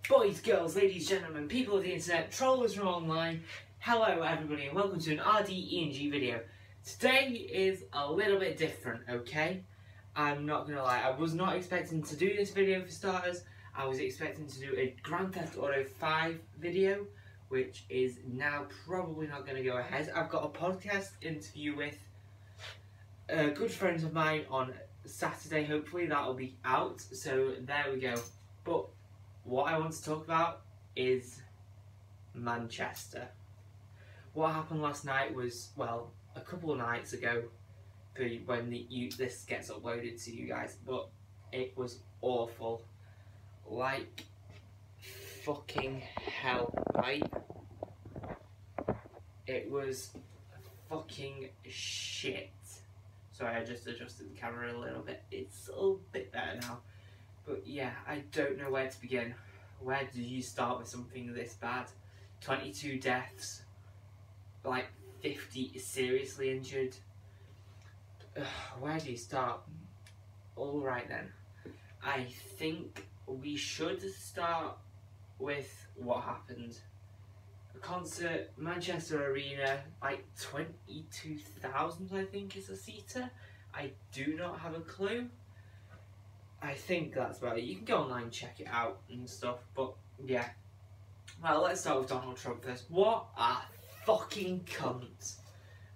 Boys, girls, ladies, gentlemen, people of the internet, trollers from online, hello everybody and welcome to an RDENG video. Today is a little bit different, okay? I'm not gonna lie, I was not expecting to do this video for starters. I was expecting to do a Grand Theft Auto 5 video, which is now probably not gonna go ahead. I've got a podcast interview with good friends of mine on Saturday, hopefully that'll be out, so there we go. But what I want to talk about is Manchester. What happened last night was, well, a couple of nights ago, when this gets uploaded to you guys, but it was awful. Like fucking hell, right? It was fucking shit. Sorry, I just adjusted the camera a little bit. It's a little bit better now. But yeah, I don't know where to begin. Where do you start with something this bad? 22 deaths, like 50 seriously injured. Where do you start? Alright then. I think we should start with what happened. A concert, Manchester Arena, like 22,000 I think is a seater. I do not have a clue. I think that's about it. You can go online and check it out and stuff, but yeah. Well, let's start with Donald Trump first. What a fucking cunt.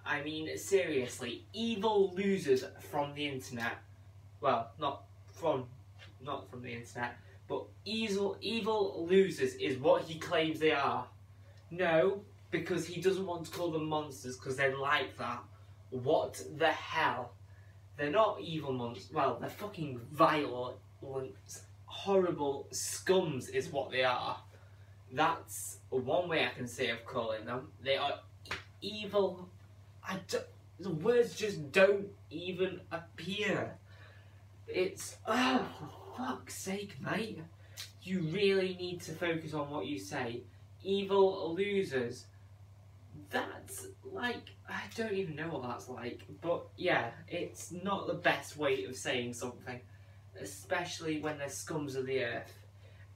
I mean, seriously, evil losers from the internet. Well, not from the internet, but evil losers is what he claims they are. No, because he doesn't want to call them monsters because they like that. What the hell? They're not evil monsters. Well, they're fucking violent, horrible scums is what they are. That's one way I can say of calling them. They are evil. The words just don't even appear. It's, oh, for fuck's sake, mate. You really need to focus on what you say. Evil losers. That's like, I don't even know what that's like, but yeah, it's not the best way of saying something, especially when they're scums of the earth.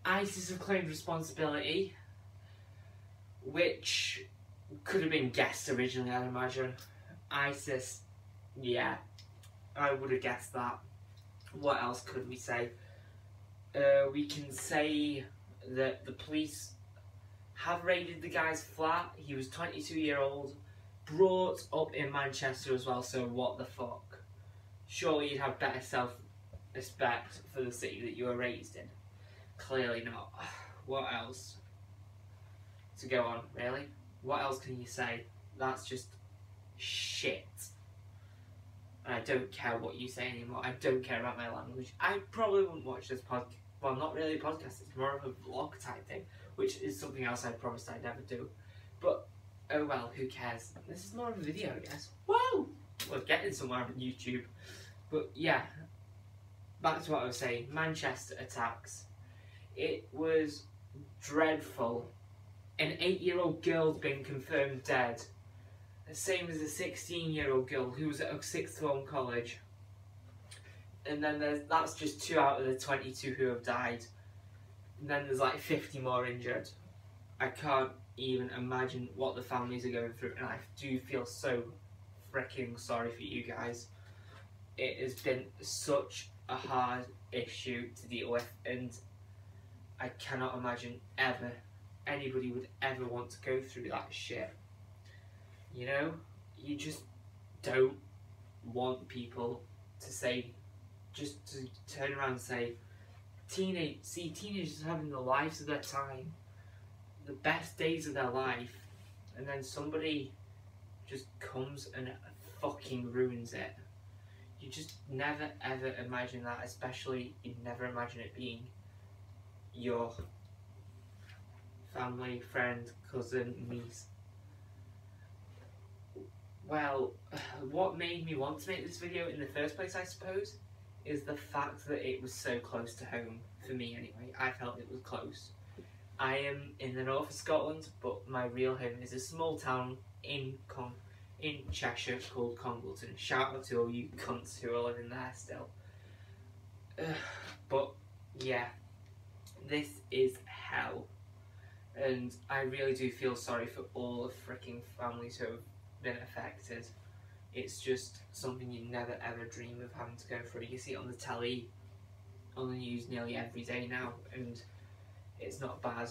ISIS have claimed responsibility, which could have been guessed originally, I'd imagine. ISIS, yeah, I would have guessed that. What else could we say? We can say that the police have raided the guy's flat. He was 22-year-old, brought up in Manchester as well, so what the fuck? Surely you'd have better self-respect for the city that you were raised in. Clearly not. What else to go on, really? What else can you say? That's just shit. And I don't care what you say anymore. I don't care about my language. I probably wouldn't watch this podcast. Well, not really a podcast, it's more of a vlog type thing, which is something else I promised I'd never do. But, oh well, who cares? This is more of a video, I guess. Whoa! We're getting somewhere on YouTube. But yeah, back to what I was saying. Manchester attacks. It was dreadful. An 8-year-old girl's been confirmed dead. The same as a 16-year-old girl who was at a sixth form college. And then that's just 2 out of the 22 who have died. And then there's like 50 more injured. I can't even imagine what the families are going through, and I do feel so freaking sorry for you guys. It has been such a hard issue to deal with, and I cannot imagine ever anybody would ever want to go through that shit. You know, you just don't want people to say, just to turn around and say, teenagers having the lives of their time, the best days of their life, and then somebody just comes and fucking ruins it. You just never ever imagine that, especially you never imagine it being your family, friend, cousin, niece. Well, what made me want to make this video in the first place, I suppose, is the fact that it was so close to home, for me anyway. I felt it was close. I am in the north of Scotland, but my real home is a small town in Cheshire called Congleton. Shout out to all you cunts who are living there still. But yeah, this is hell. And I really do feel sorry for all the freaking families who have been affected. It's just something you never ever dream of having to go through. You see it on the telly, on the news nearly every day now, and it's not bad.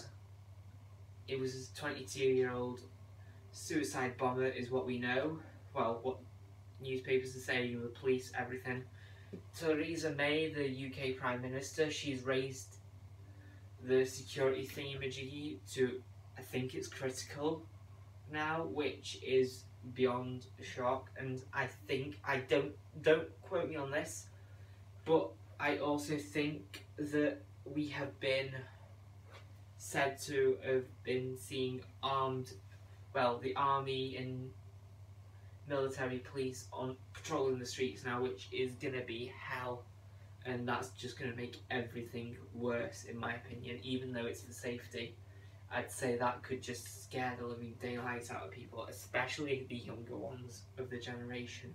It was a 22-year-old suicide bomber is what we know. Well, what newspapers are saying, the police, everything. Theresa May, the UK Prime Minister, she's raised the security thingamajiggy to, I think it's critical now, which is beyond shock. And I think, don't quote me on this, but I also think that we have been said to have been seeing armed, well, the army and military police on patrolling the streets now, which is gonna be hell, and that's just gonna make everything worse in my opinion. Even though it's for safety, I'd say that could just scare the living daylights out of people, especially the younger ones of the generation.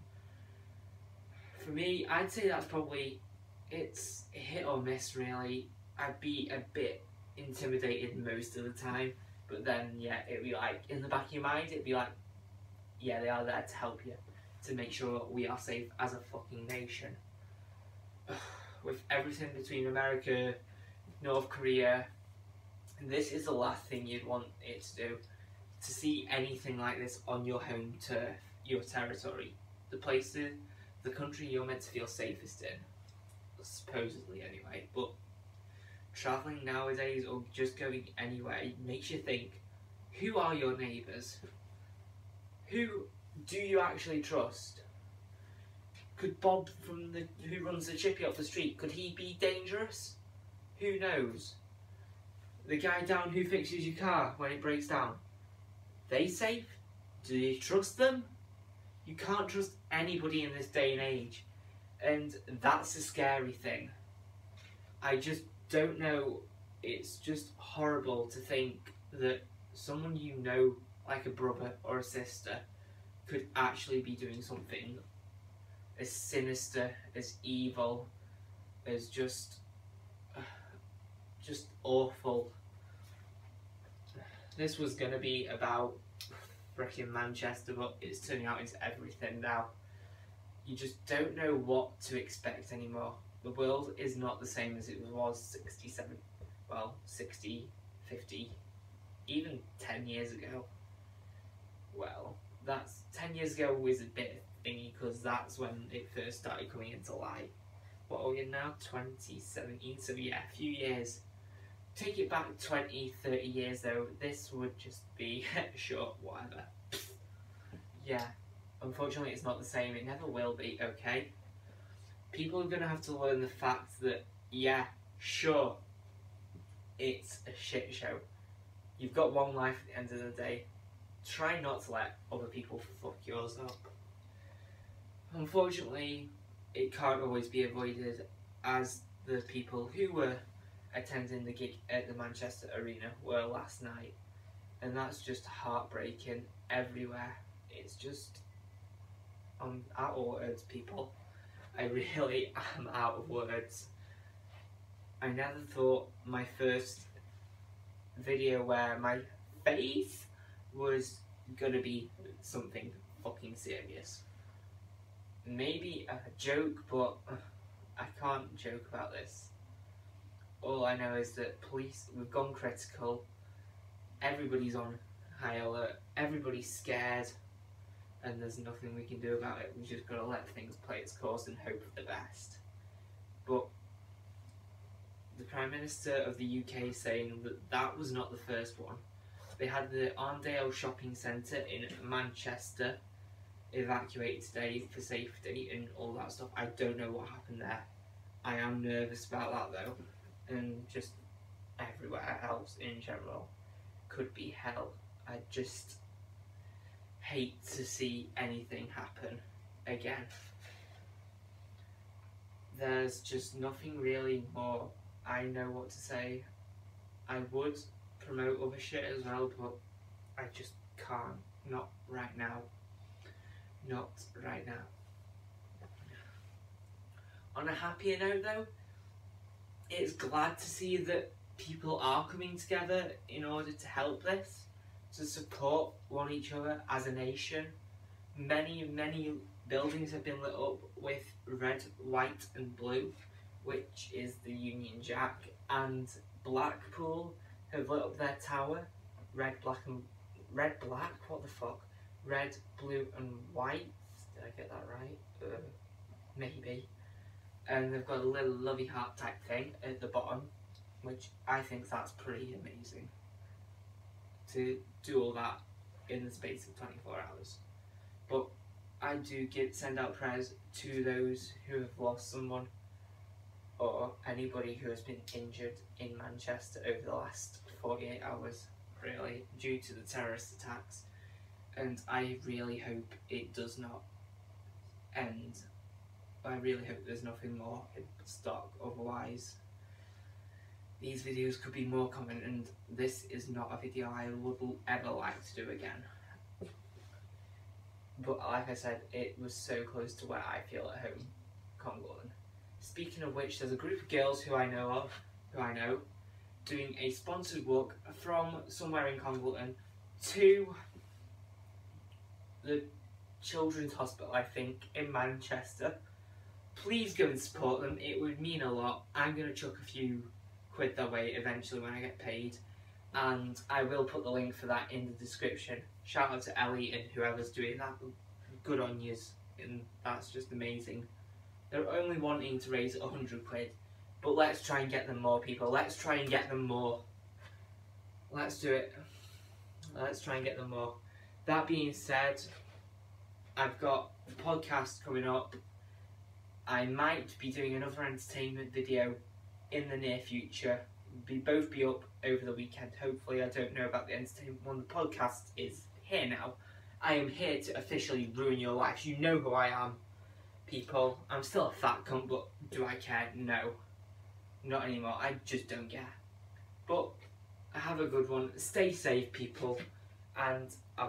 For me, I'd say that's probably, it's hit or miss really. I'd be a bit intimidated most of the time, but then yeah, it'd be like, in the back of your mind, it'd be like, yeah, they are there to help you, to make sure we are safe as a fucking nation. With everything between America, North Korea, this is the last thing you'd want it to do. To see anything like this on your home turf, your territory, the places, the country you're meant to feel safest in, supposedly anyway, but travelling nowadays or just going anywhere makes you think, who are your neighbours? Who do you actually trust? Could Bob from who runs the chippy up the street, could he be dangerous? Who knows? The guy down who fixes your car when it breaks down, they safe? Do you trust them? You can't trust anybody in this day and age, and that's a scary thing. I just don't know, it's just horrible to think that someone you know, like a brother or a sister, could actually be doing something as sinister, as evil, as just awful. This was going to be about freaking Manchester, but it's turning out into everything now. You just don't know what to expect anymore. The world is not the same as it was 60, 50, even 10 years ago. Well, that's 10 years ago was a bit thingy because that's when it first started coming into light. What are we in now? 2017, so yeah, a few years. Take it back 20, 30 years though, this would just be short, whatever. Yeah, unfortunately it's not the same, it never will be, okay? People are going to have to learn the fact that, yeah, sure, it's a shit show. You've got one life at the end of the day. Try not to let other people fuck yours up. Unfortunately, it can't always be avoided, as the people who were attending the gig at the Manchester Arena were last night, and that's just heartbreaking everywhere. It's just, I'm out of words, people. I really am out of words. I never thought my first video where my face was gonna be something fucking serious. Maybe a joke, but I can't joke about this. All I know is that police, we've gone critical, everybody's on high alert, everybody's scared, and there's nothing we can do about it. We've just got to let things play its course and hope for the best. But the Prime Minister of the UK saying that that was not the first one. They had the Arndale shopping centre in Manchester evacuated today for safety and all that stuff. I don't know what happened there. I am nervous about that though, and just everywhere else in general could be hell. I just hate to see anything happen again. There's just nothing really more I know what to say. I would promote other shit as well, but I just can't. Not right now. Not right now. On a happier note though, it's glad to see that people are coming together in order to help this, to support one each other as a nation. Many buildings have been lit up with red, white and blue, which is the Union Jack, and Blackpool have lit up their tower, red, black, what the fuck? Red, blue and white, did I get that right? Maybe. And they've got a little lovey heart type thing at the bottom, which I think that's pretty amazing. To do all that in the space of 24 hours. But I do send out prayers to those who have lost someone, or anybody who has been injured in Manchester over the last 48 hours, really, due to the terrorist attacks. And I really hope it does not end. I really hope there's nothing more in stock, otherwise these videos could be more common, and this is not a video I would ever like to do again. But like I said, it was so close to where I feel at home, Congleton. Speaking of which, there's a group of girls who I know, doing a sponsored walk from somewhere in Congleton to the Children's Hospital, I think, in Manchester. Please go and support them, it would mean a lot. I'm going to chuck a few quid their way eventually when I get paid, and I will put the link for that in the description. Shout out to Ellie and whoever's doing that, good on yous, and that's just amazing. They're only wanting to raise 100 quid, but let's try and get them more, people. Let's try and get them more. Let's do it. Let's try and get them more. That being said, I've got the podcast coming up. I might be doing another entertainment video in the near future. Both be up over the weekend, hopefully. I don't know about the entertainment one. The podcast is here now. I am here to officially ruin your life. You know who I am, people. I'm still a fat cunt, but do I care? No. Not anymore. I just don't care. But have a good one. Stay safe, people. And I'll